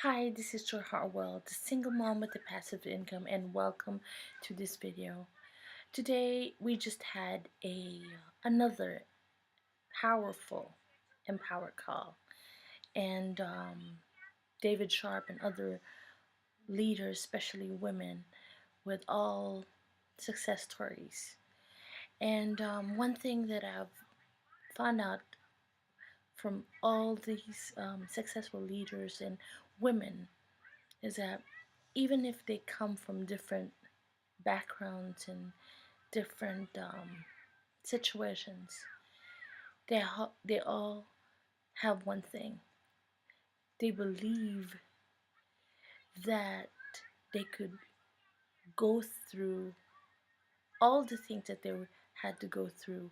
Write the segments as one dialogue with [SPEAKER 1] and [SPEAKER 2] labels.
[SPEAKER 1] Hi, this is Joyheartwell, the single mom with a passive income, and welcome to this video. Today we just had another powerful empower call, and David Sharp and other leaders, especially women, with all success stories. And one thing that I've found out from all these successful leaders and women is that even if they come from different backgrounds and different situations, they all have one thing. They believe that they could go through all the things that they had to go through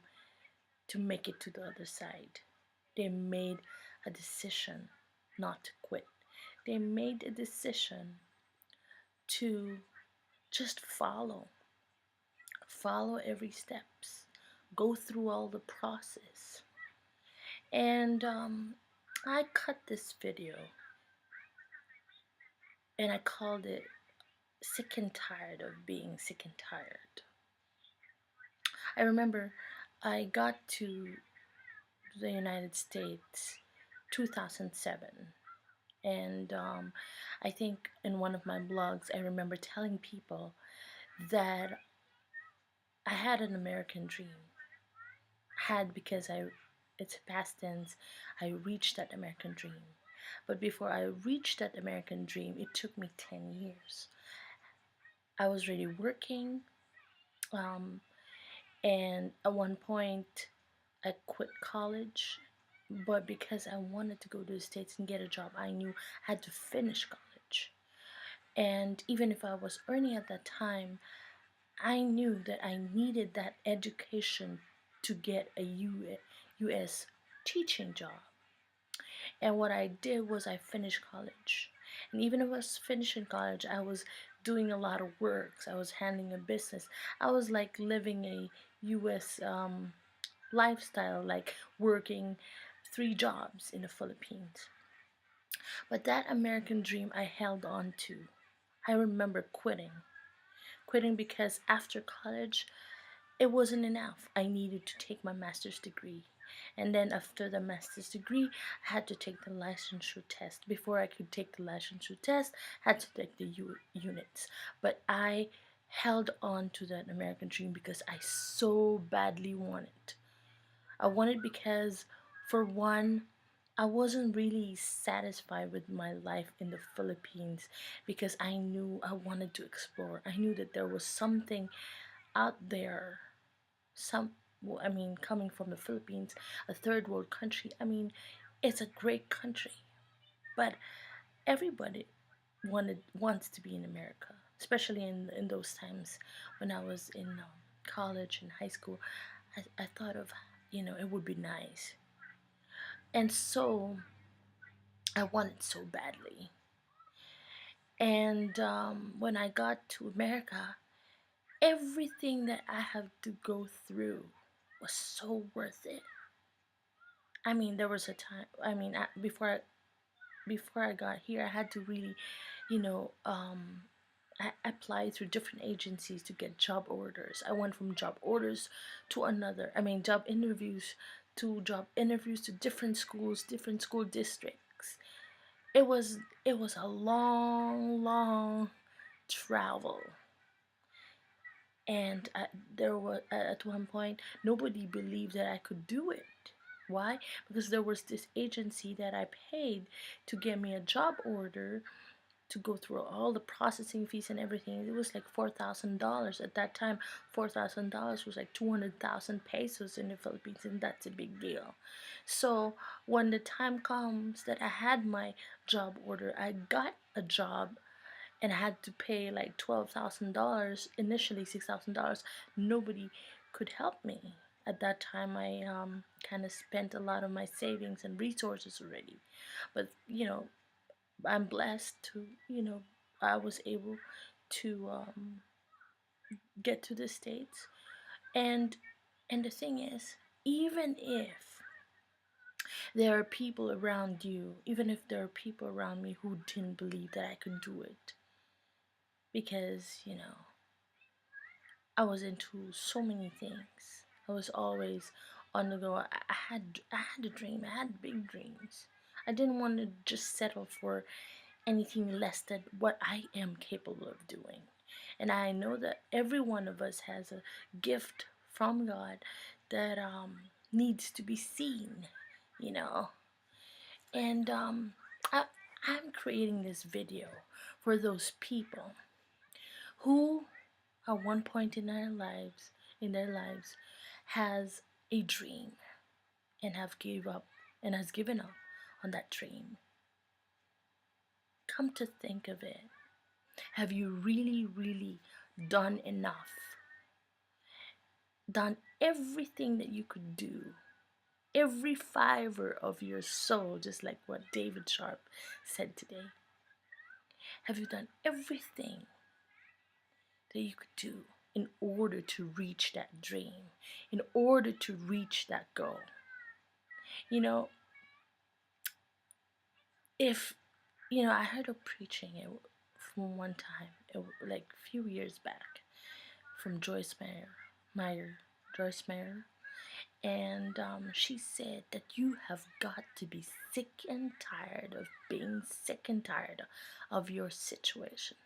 [SPEAKER 1] to make it to the other side. They made a decision not to quit. They made a decision to just follow every steps, go through all the process. And I cut this video and I called it Sick and Tired of Being Sick and Tired. I remember I got to the United States 2007, and I think in one of my blogs I remember telling people that I had an American dream. Had because it's past tense, I reached that American dream. But before I reached that American dream, it took me 10 years. I was already working, um, and at one point I quit college, but because I wanted to go to the States and get a job, I knew I had to finish college. And even if I was earning at that time, I knew that I needed that education to get a US teaching job. And what I did was I finished college. And even if I was finishing college, I was doing a lot of work. I was handling a business. I was like living a US lifestyle, like working 3 jobs in the Philippines. But that American dream I held on to. I remember quitting because after college it wasn't enough. I needed to take my master's degree. And then after the master's degree, I had to take the licensure test. Before I could take the licensure test, I had to take the units. But I held on to that American dream because I so badly wanted. I wanted because, for one, I wasn't really satisfied with my life in the Philippines because I knew I wanted to explore. I knew that there was something out there, some well, I mean, coming from the Philippines, a third world country. I mean, it's a great country, but everybody wants to be in America, especially in those times when I was in college and high school. I thought of, it would be nice, and so I wanted so badly. And when I got to America, everything that I have to go through was so worth it. I mean, there was a time. I mean, before I got here, I had to really, you know, I applied through different agencies to get job orders. I went from job orders to another. I mean, job interviews to different schools, different school districts. It was a long travel, and there was at one point nobody believed that I could do it. Why? Because there was this agency that I paid to get me a job order, to go through all the processing fees and everything. It was like $4,000 at that time. $4,000 was like 200,000 pesos in the Philippines, and that's a big deal. So when the time comes that I had my job order, I got a job and I had to pay like $12,000, initially $6,000. Nobody could help me. At that time, I kind of spent a lot of my savings and resources already. But, I'm blessed to, I was able to get to the States. And, and the thing is, even if There are people around you, even if there are people around me who didn't believe that I could do it. Because, I was into so many things. I was always on the go. I had a dream. I had big dreams. I didn't want to just settle for anything less than what I am capable of doing. And I know that every one of us has a gift from God that needs to be seen, you know. And I, I'm creating this video for those people who, at one point in their lives, has a dream and has given up on that dream. Come to think of it, have you really, really done enough? Done everything that you could do? Every fiber of your soul, just like what David Sharp said today. Have you done everything that you could do in order to reach that dream, in order to reach that goal? You know, if, I heard a preaching from one time, like a few years back, from Joyce Meyer, and she said that you have got to be sick and tired of being sick and tired of your situation,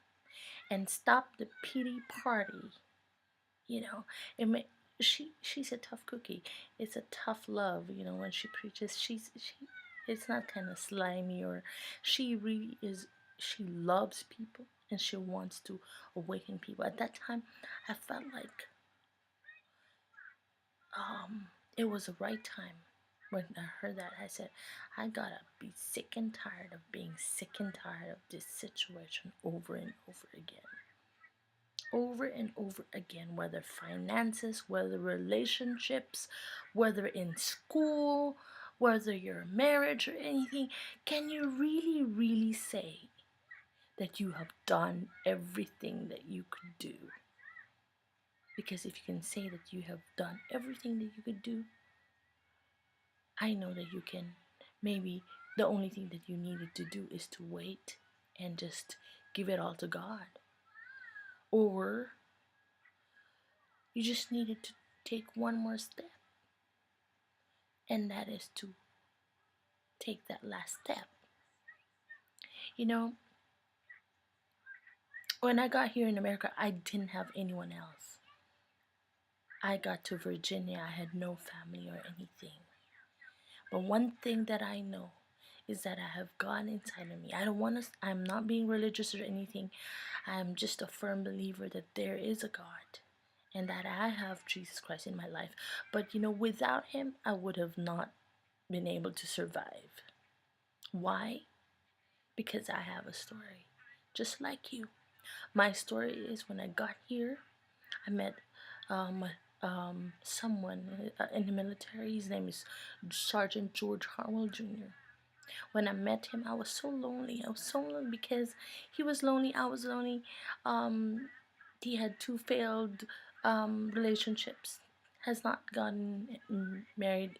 [SPEAKER 1] and stop the pity party. You know, it may, she's a tough cookie. It's a tough love. When she preaches, it's not kind of slimy, or she really is. She loves people and she wants to awaken people. At that time, I felt like it was the right time. When I heard that, I said, I gotta be sick and tired of being sick and tired of this situation over and over again. Over and over again, whether finances, whether relationships, whether in school, whether your marriage or anything. Can you really, really say that you have done everything that you could do? Because if you can say that you have done everything that you could do, I know that you can. Maybe the only thing that you needed to do is to wait and just give it all to God. Or you just needed to take one more step, and that is to take that last step. You know, when I got here in America, I didn't have anyone else. I got to Virginia, I had no family or anything. But one thing that I know is that I have God inside of me. I'm not being religious or anything. I'm just a firm believer that there is a God and that I have Jesus Christ in my life. But without him, I would have not been able to survive. Why? Because I have a story, just like you. My story is, when I got here, I met um, someone in the military. His name is Sergeant Joyheartwell Jr. When I met him, I was so lonely. I was so lonely because he was lonely. I was lonely. Um, he had two failed relationships. Has not gotten married.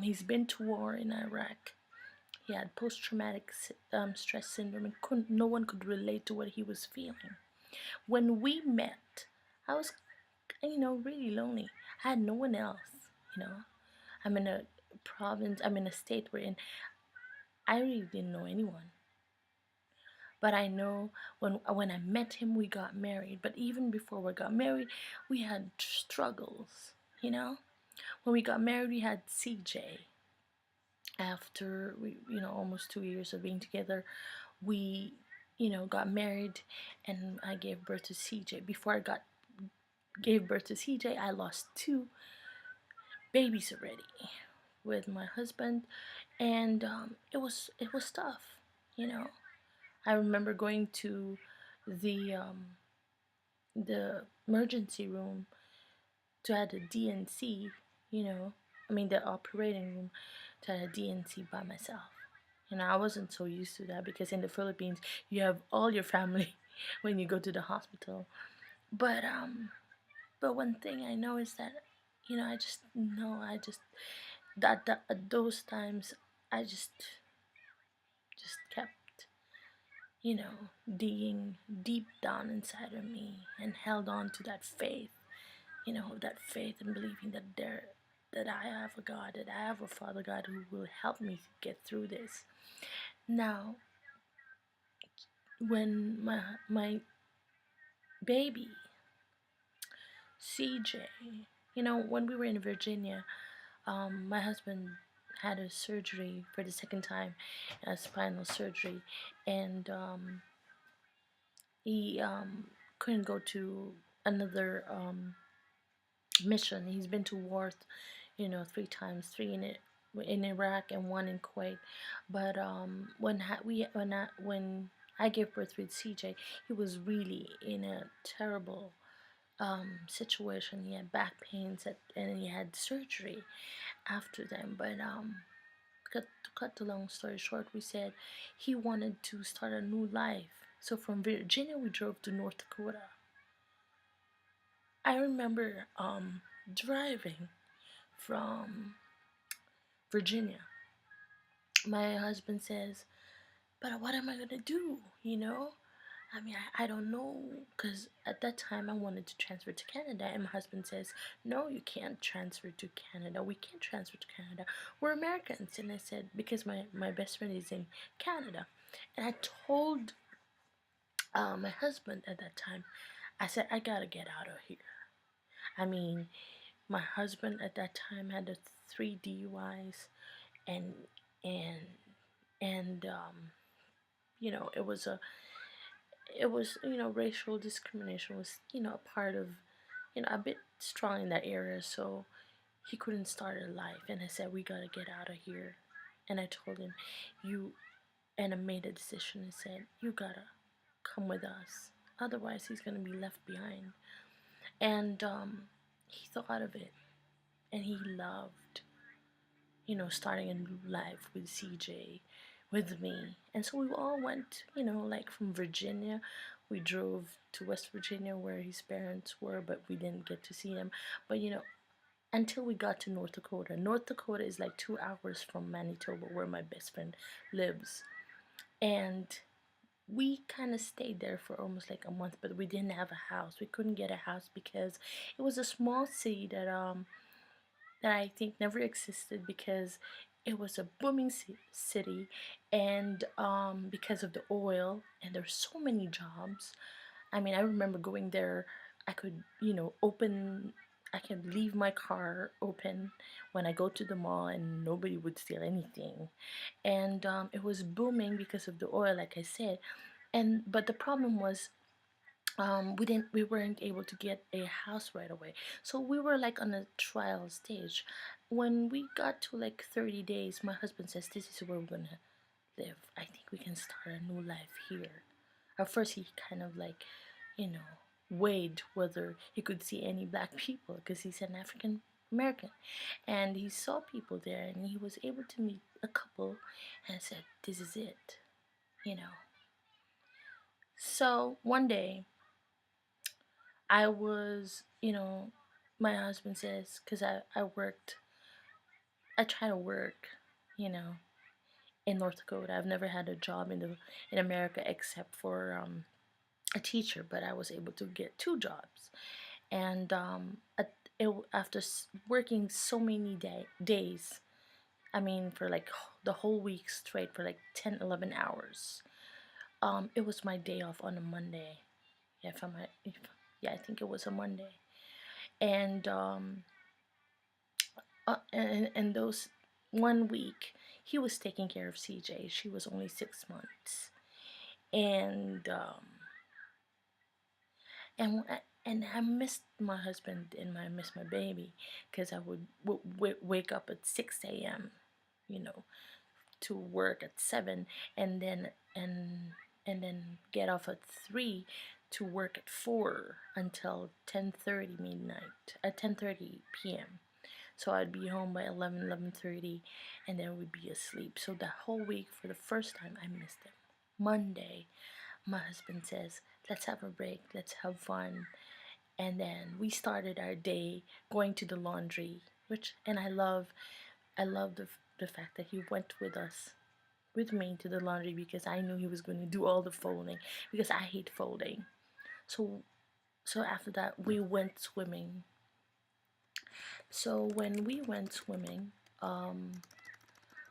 [SPEAKER 1] He's been to war in Iraq. He had post-traumatic stress syndrome, and no one could relate to what he was feeling. When we met, I was, really lonely. I had no one else. I'm in a province. I'm in a state wherein I really didn't know anyone. But I know when I met him, we got married. But even before we got married, we had struggles. When we got married, we had CJ. After almost 2 years of being together, we got married, and I gave birth to CJ. Before I gave birth to CJ, I lost two babies already with my husband, and it was tough. You know, I remember going to the emergency room to have a DNC. The operating room, to have a DNC by myself. I wasn't so used to that because in the Philippines you have all your family when you go to the hospital. But one thing I know is that I just know that at those times I just kept, you know, digging deep down inside of me and held on to that faith, you know, that faith and believing that I have a God, that I have a Father God who will help me get through this. Now, when my baby CJ, you know, when we were in Virginia, my husband had a surgery for the second time, a spinal surgery, and he couldn't go to another mission. He's been to war, you know, 3 times, three in Iraq and one in Kuwait. But when I gave birth with CJ, he was really in a terrible situation. He had back pains and he had surgery after them. But to cut the long story short, we said he wanted to start a new life. So from Virginia, we drove to North Dakota. I remember driving from Virginia. My husband says, "But what am I gonna do? You know, I mean, I don't know." Because at that time, I wanted to transfer to Canada, and my husband says, "No, you can't transfer to Canada. We can't transfer to Canada. We're Americans." And I said, because my best friend is in Canada, and I told my husband at that time, I said, "I gotta get out of here." I mean, my husband at that time had 3 DUIs, and and and you know, you know, racial discrimination was, you know, a part of, you know, a bit strong in that area. So he couldn't start a life, and I said, "We gotta get out of here." And I told him, "You," and I made a decision and said, "You gotta come with us, otherwise he's gonna be left behind." And he thought of it, and he loved, you know, starting a new life with CJ, with me. And so we all went, you know, like from Virginia, we drove to West Virginia where his parents were, but we didn't get to see them. But, you know, until we got to North Dakota. North Dakota is like 2 hours from Manitoba, where my best friend lives. And we kind of stayed there for almost like a month, but we didn't have a house. We couldn't get a house because it was a small city that I think never existed, because it was a booming city, and because of the oil, and there's so many jobs. I mean, I remember going there. I could, you know, I could leave my car open when I go to the mall, and nobody would steal anything. And it was booming because of the oil, like I said. And but the problem was, we weren't able to get a house right away, so we were like on a trial stage. When we got to like 30 days, my husband says, "This is where we're gonna live. I think we can start a new life here." At first he kind of like, you know, weighed whether he could see any black people, because he's an African American, and he saw people there, and he was able to meet a couple, and said, "This is it," you know. So one day I was, you know, my husband says, because I try to work, you know, in North Dakota. I've never had a job in America except for a teacher, but I was able to get 2 jobs. And after working so many days, I mean, for like the whole week straight, for like 10, 11 hours, it was my day off on a Monday. Yeah, yeah, I think it was a Monday. And and those one week, he was taking care of CJ. She was only 6 months, and and and I missed my husband, and I missed my baby, because I would wake up at 6 a.m., you know, to work at 7, and then get off at 3 to work at 4 until 10:30 midnight at 10:30 p.m. So I'd be home by 11:30, and then we'd be asleep. So the whole week, for the first time, I missed him. Monday, my husband says, "Let's have a break, let's have fun." And then we started our day going to the laundry, and I love the fact that he went with us, with me to the laundry because I knew he was going to do all the folding because I hate folding. So so after that we went swimming. So when we went swimming,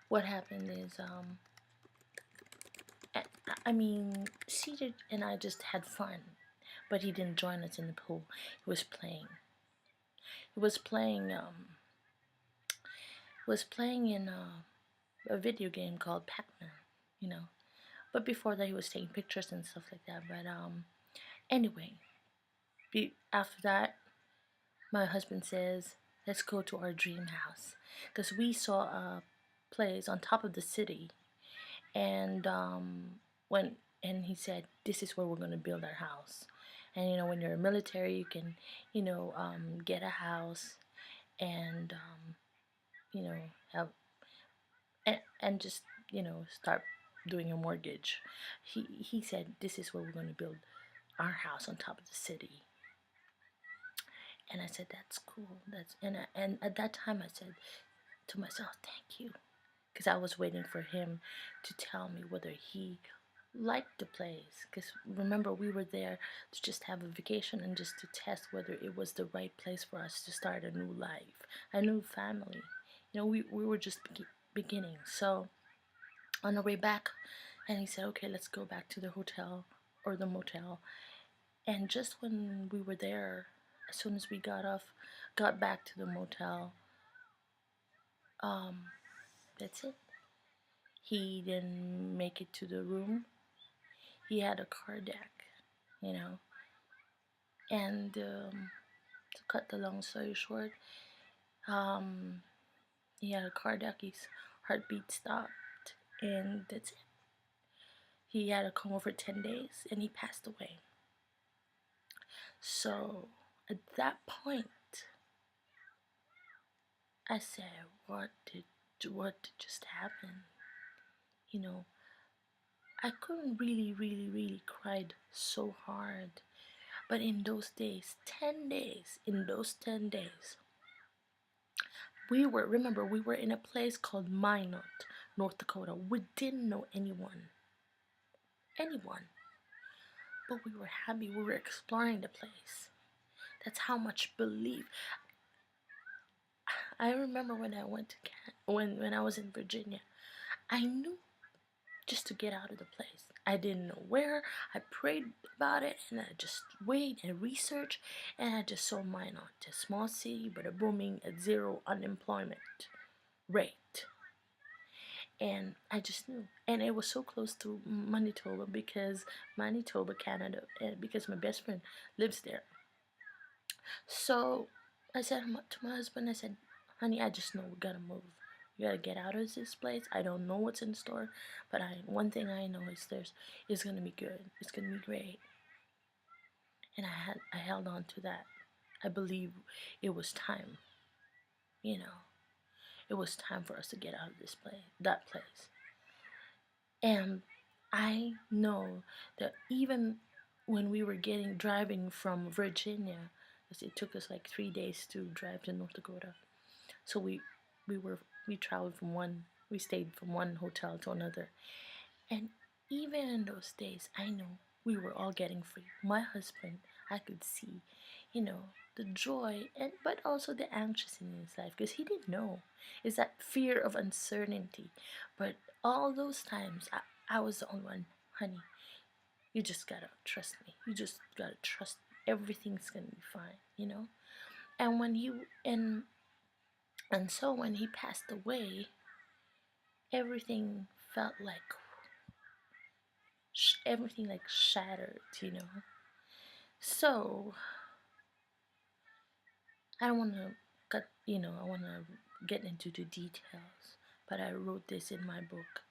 [SPEAKER 1] what happened is I, I mean, Cedar and I just had fun, but he didn't join us in the pool. He was playing. He was playing in a video game called Pac-Man, you know. But before that, he was taking pictures and stuff like that. But anyway, after that, my husband says, "Let's go to our dream house," because we saw a place on top of the city, and when and he said, "This is where we're gonna build our house." And when you're military, you can, get a house and you know, have and just start doing a mortgage. He said, "This is where we're gonna build our house on top of the city." And I said, "That's cool." And at that time I said to myself, "Thank you," because I was waiting for him to tell me whether he liked the place. Because remember, we were there to just have a vacation and just to test whether it was the right place for us to start a new life, a new family. We were just beginning. So on the way back, and he said, "Okay, let's go back to the hotel or the motel." And just when we were there, as soon as we got back to the motel, um, that's it. He didn't make it to the room. He had a cardiac, you know. And to cut the long story short, um, he had a cardiac. His heartbeat stopped, and that's it. He had a coma for 10 days, and he passed away. So at that point, I said, what did just happen? You know, I couldn't really cried so hard. But in those days, 10 days, in those 10 days, remember, we were in a place called Minot, North Dakota. We didn't know anyone, but we were happy. We were exploring the place. That's how much belief. I remember when I went to when I was in Virginia, I knew just to get out of the place. I didn't know where. I prayed about it and I just wait and research, and I just saw Minot, a small city but a booming at zero unemployment rate. And I just knew. And it was so close to Manitoba because Manitoba, Canada, because my best friend lives there. So I said to my husband, I said, "Honey, I just know we gotta move. We gotta get out of this place. I don't know what's in store, but one thing I know is it's gonna be good. It's gonna be great." And I held on to that. I believe it was time. You know, it was time for us to get out of that place. And I know that even when we were driving from Virginia, because it took us like 3 days to drive to North Dakota. So we were we traveled we stayed from one hotel to another. And even in those days, I know we were all getting free. My husband, I could see, the joy and but also the anxious in his life because he didn't know. Is that fear of uncertainty. But all those times, I was the only one, "Honey, you just gotta trust me. You just gotta trust everything's gonna be fine." And so when he passed away, everything felt like everything like shattered. So I don't want to I want to get into the details, but I wrote this in my book,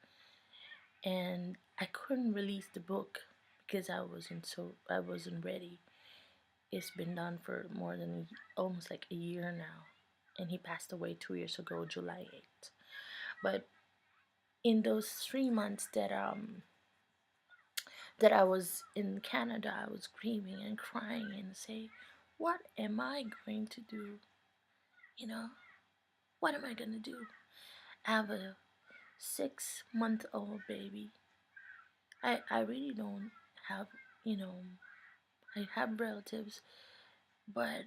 [SPEAKER 1] and I couldn't release the book because I wasn't ready. It's been done for more than almost like a year now, and he passed away 2 years ago, July 8th. But in those 3 months that I was in Canada, I was grieving and crying and say, "What am I going to do? You know, what am I going to do?" I have a 6 month old baby. I really don't have, you know, I have relatives, but,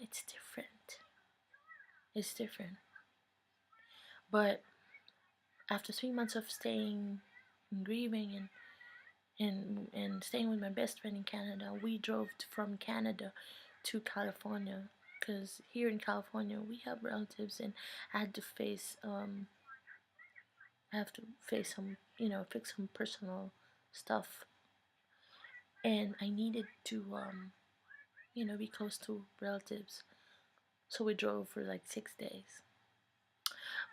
[SPEAKER 1] it's different. It's different. But after 3 months of staying and grieving and staying with my best friend in Canada, we drove from Canada to California because here in California we have relatives, and I had to face I have to face some, fix some personal stuff, and I needed to be close to relatives. So we drove for like 6 days.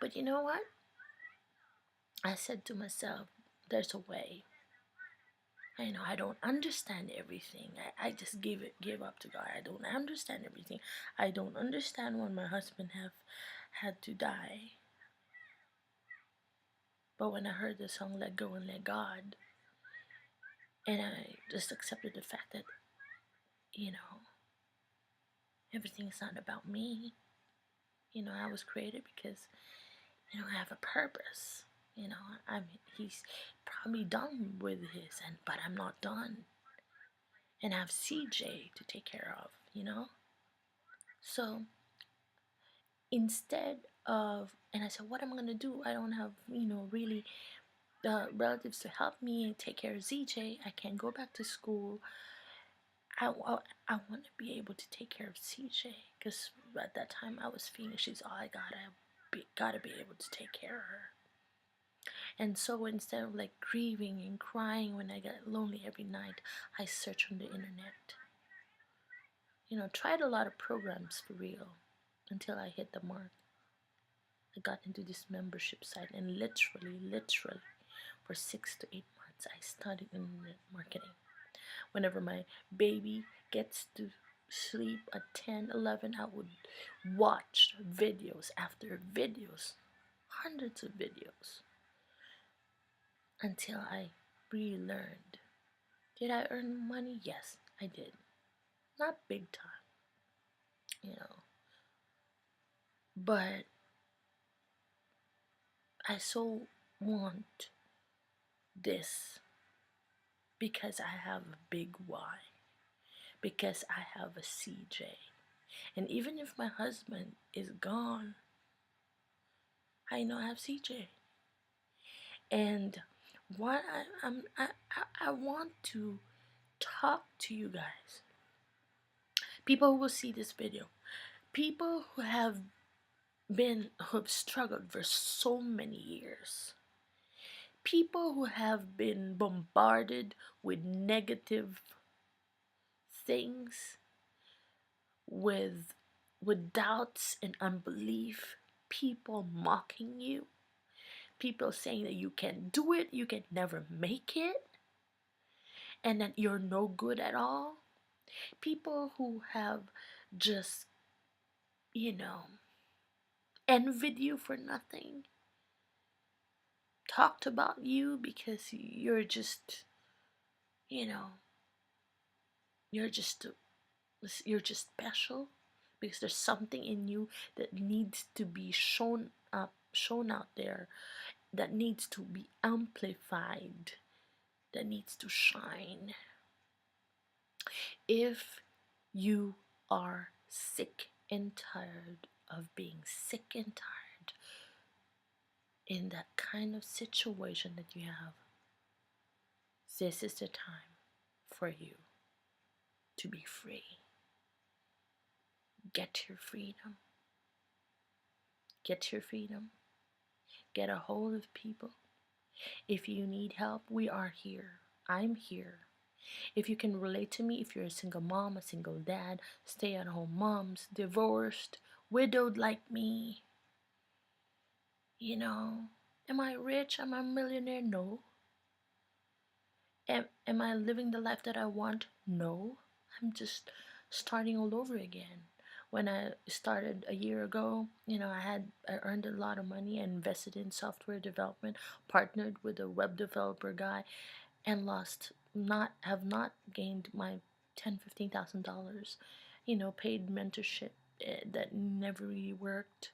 [SPEAKER 1] But you know what? I said to myself, there's a way. I know I don't understand everything. I just give up to God. I don't understand everything. I don't understand why my husband have had to die. But when I heard the song Let Go and Let God, and I just accepted the fact that, you know, everything's not about me. I was created because, I have a purpose. He's probably done with his, but I'm not done. And I have CJ to take care of. So instead of, and I said, what am I gonna do? I don't have, really relatives to help me take care of ZJ. I can't go back to school. I want to be able to take care of CJ because at that time I was feeling she's all I gotta be able to take care of her. And so instead of like grieving and crying when I get lonely every night, I search on the internet. Tried a lot of programs for real until I hit the mark. I got into this membership site, and literally, for 6 to 8 months, I studied internet marketing. Whenever my baby gets to sleep at 10, 11, I would watch videos after videos, hundreds of videos, until I really learned. Did I earn money? Yes, I did. Not big time, but I so want this because I have a big why, because I have a CJ. And even if my husband is gone, I know I have CJ. And what I want to talk to you guys, people who will see this video, people who have struggled for so many years, people who have been bombarded with negative things, with doubts and unbelief, people mocking you, people saying that you can't do it, you can never make it, and that you're no good at all. People who have just, you know, envied you for nothing, talked about you because you know, you're just you're just special, because there's something in you that needs to be shown out there, that needs to be amplified, that needs to shine. If you are sick and tired of being sick and tired in that kind of situation that you have, this is the time for you to be free. Get your freedom. Get your freedom. Get a hold of people. If you need help, we are here. I'm here. If you can relate to me, if you're a single mom, a single dad, stay-at-home moms, divorced, widowed like me, am I rich? Am I a millionaire? No. Am I living the life that I want? No. I'm just starting all over again. When I started a year ago, I earned a lot of money and invested in software development, partnered with a web developer guy, and have not gained my $10,000-$15,000. Paid mentorship that never really worked.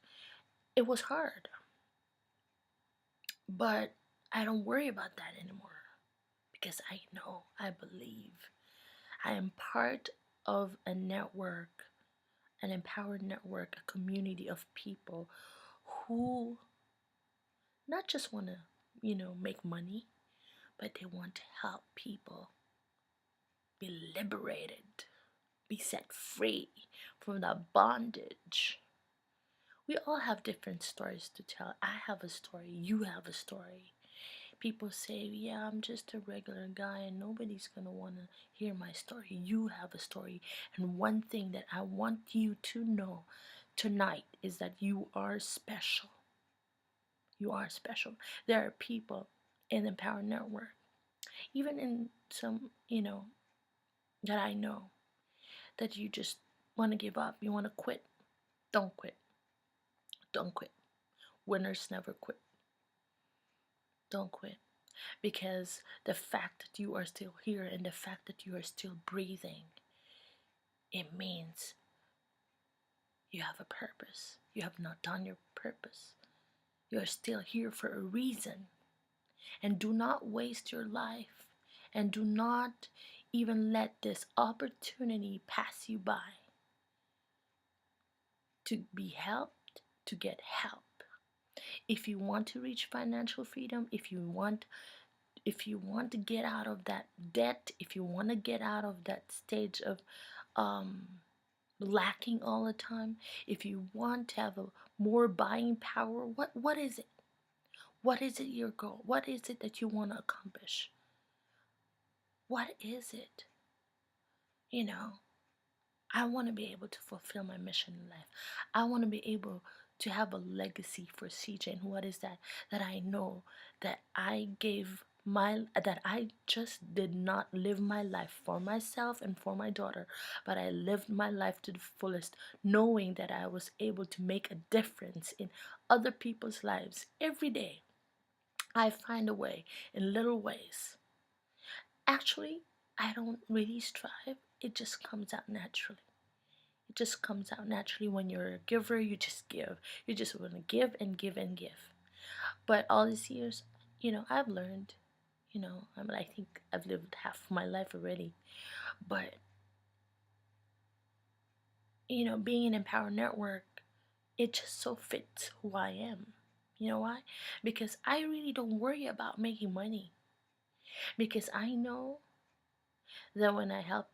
[SPEAKER 1] It was hard. But I don't worry about that anymore because I know, I believe I am part of a network, an empowered network, a community of people who not just want to, make money, but they want to help people be liberated, be set free from the bondage. We all have different stories to tell. I have a story, you have a story. People say, yeah, I'm just a regular guy and nobody's gonna wanna hear my story. You have a story. And one thing that I want you to know tonight is that you are special. You are special. There are people in the Power Network, even in some, that I know, that you just want to give up. You want to quit. Don't quit. Don't quit. Winners never quit. Don't quit. Because the fact that you are still here and the fact that you are still breathing, it means you have a purpose. You have not done your purpose. You are still here for a reason. And do not waste your life. And do not even let this opportunity pass you by to be helped, to get help. If you want to reach financial freedom, if you want to get out of that debt, if you want to get out of that stage of um, lacking all the time, if you want to have a more buying power, what is it? What is it your goal? What is it that you want to accomplish? What is it? You know, I want to be able to fulfill my mission in life. I want to be able to have a legacy for CJ. And what is that? That I know that that I just did not live my life for myself and for my daughter, but I lived my life to the fullest, knowing that I was able to make a difference in other people's lives every day. I find a way in little ways. Actually, I don't really strive. It just comes out naturally. It just comes out naturally. When you're a giver, you just give. You just want to give and give and give. But all these years, I've learned, I think I've lived half of my life already. But, being an Empower Network, it just so fits who I am. You know why? Because I really don't worry about making money. Because I know that when I help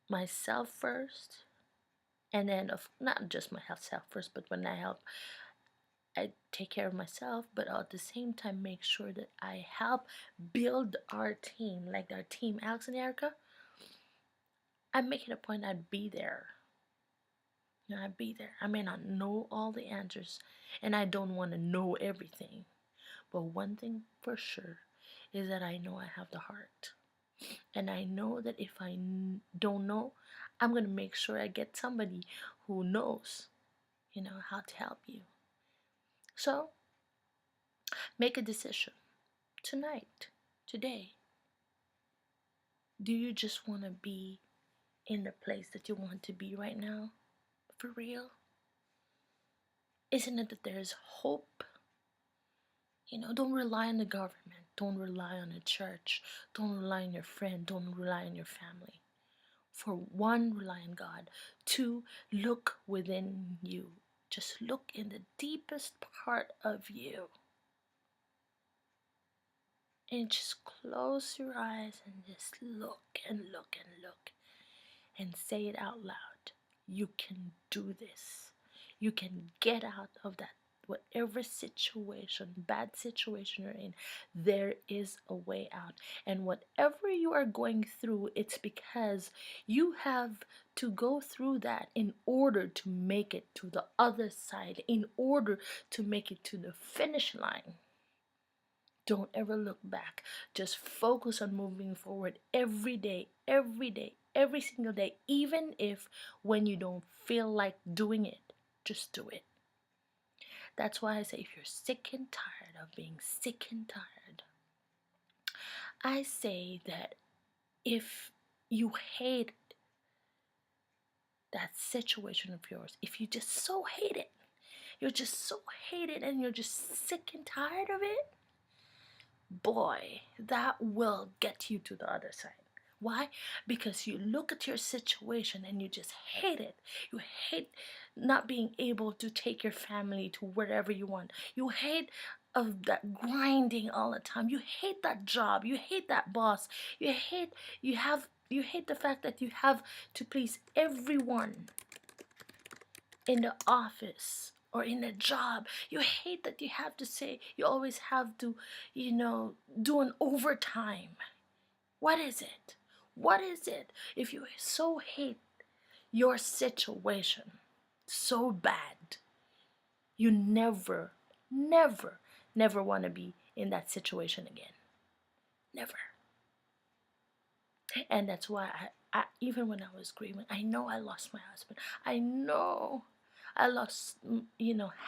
[SPEAKER 1] myself first, and then of not just myself first, but when I take care of myself, but at the same time make sure that I help build our team, like our team, Alex and Erica. I'm making a point I'd be there. I'd be there. I may not know all the answers, and I don't want to know everything. But one thing for sure is that I know I have the heart. And I know that if I don't know, I'm going to make sure I get somebody who knows, how to help you. So, make a decision tonight, today. Do you just want to be in the place that you want to be right now? For real? Isn't it that there's hope? Don't rely on the government. Don't rely on the church. Don't rely on your friend. Don't rely on your family. For one, rely on God. Two, look within you. Just look in the deepest part of you. And just close your eyes and just look and look and look. And say it out loud. You can do this. You can get out of that, whatever situation, bad situation you're in. There is a way out. And whatever you are going through, it's because you have to go through that in order to make it to the other side, in order to make it to the finish line. Don't ever look back. Just focus on moving forward every day, every single day, even if when you don't feel like doing it, just do it. That's why I say if you're sick and tired of being sick and tired, I say that if you hate that situation of yours, if you just so hate it, you're just so hate it and you're just sick and tired of it, boy, that will get you to the other side. Why? Because you look at your situation and you just hate it. You hate not being able to take your family to wherever you want. You hate of that grinding all the time. You hate that job. You hate that boss. You hate the fact that you have to please everyone in the office or in a job. You hate that you have to say, you always have to, do an overtime. What is it? What is it? If you so hate your situation so bad, you never, never, never want to be in that situation again. Never. And that's why even when I was grieving, I know I lost my husband. I know I lost,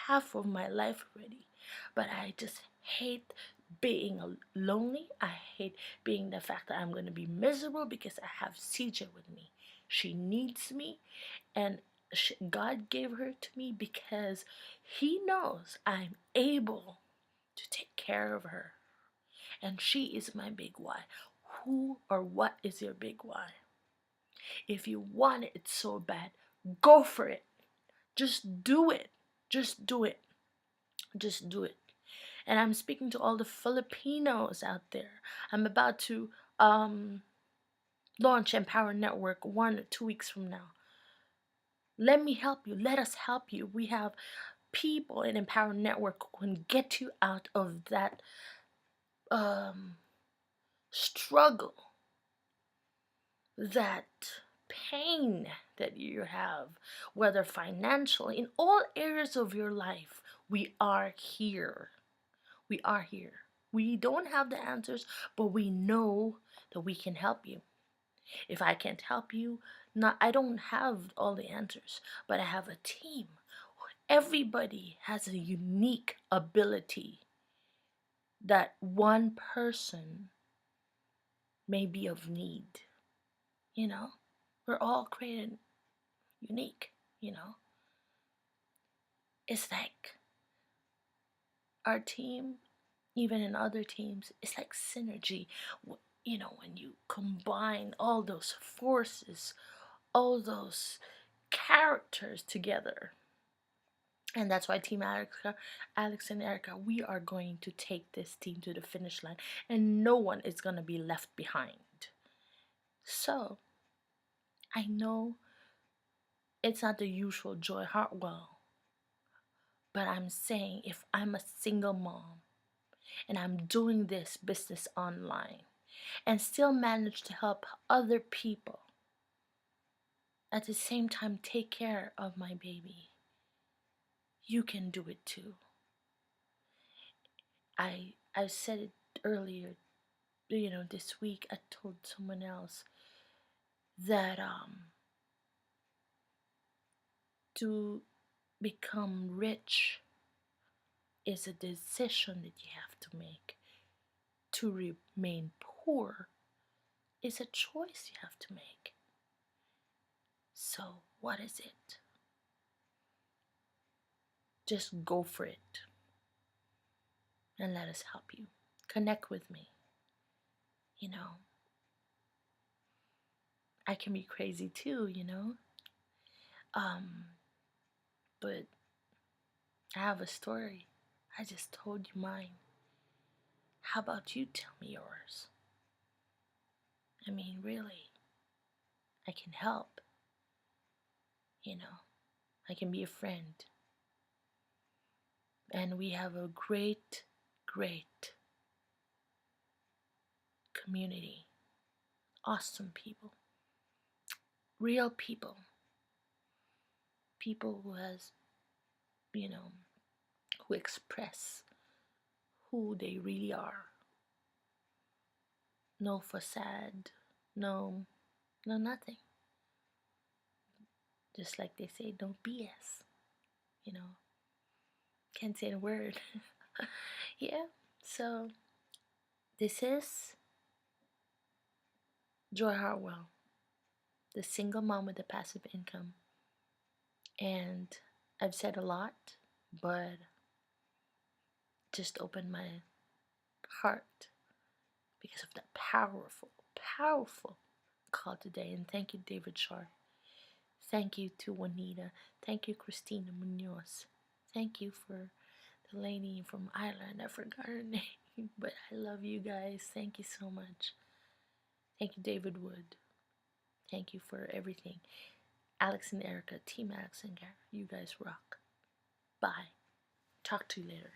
[SPEAKER 1] half of my life already. But I just hate being lonely. I hate being the fact that I'm going to be miserable because I have CJ with me. She needs me, and God gave her to me because He knows I'm able to take care of her. And she is my big why. Who or what is your big why? If you want it so bad, go for it. Just do it. Just do it. Just do it. And I'm speaking to all the Filipinos out there. I'm about to launch Empower Network 1 or 2 weeks from now. Let me help you. Let us help you. We have people in Empower Network who can get you out of that struggle, that pain that you have, whether financial, in all areas of your life. We are here. We are here. We don't have the answers, but we know that we can help you. If I can't help you, I don't have all the answers, but I have a team. Everybody has a unique ability that one person may be of need. We're all created unique. It's like our team, even in other teams, it's like synergy. When you combine all those forces, all those characters together. And that's why Team Alex and Erica, we are going to take this team to the finish line, and no one is going to be left behind. So, I know it's not the usual Joy Heartwell, but I'm saying if I'm a single mom and I'm doing this business online and still manage to help other people, at the same time take care of my baby, you can do it too. I said it earlier, this week I told someone else that to become rich is a decision that you have to make. To remain poor is a choice you have to make. So, what is it? Just go for it and let us help you. Connect with me. I can be crazy too, but I have a story. I just told you mine. How about you tell me yours? I mean, really, I can help. I can be a friend. And we have a great, great community. Awesome people. Real people. People who express who they really are. No facade. No, nothing. Just like they say, no BS. Can't say a word. Yeah, so this is Joy Heartwell, the single mom with a passive income. And I've said a lot, but just opened my heart because of that powerful, powerful call today. And thank you, David Sharp. Thank you to Juanita. Thank you, Christina Munoz. Thank you for the lady from Ireland. I forgot her name, but I love you guys. Thank you so much. Thank you, David Wood. Thank you for everything. Alex and Erica, Team Alex and Gary, you guys rock. Bye. Talk to you later.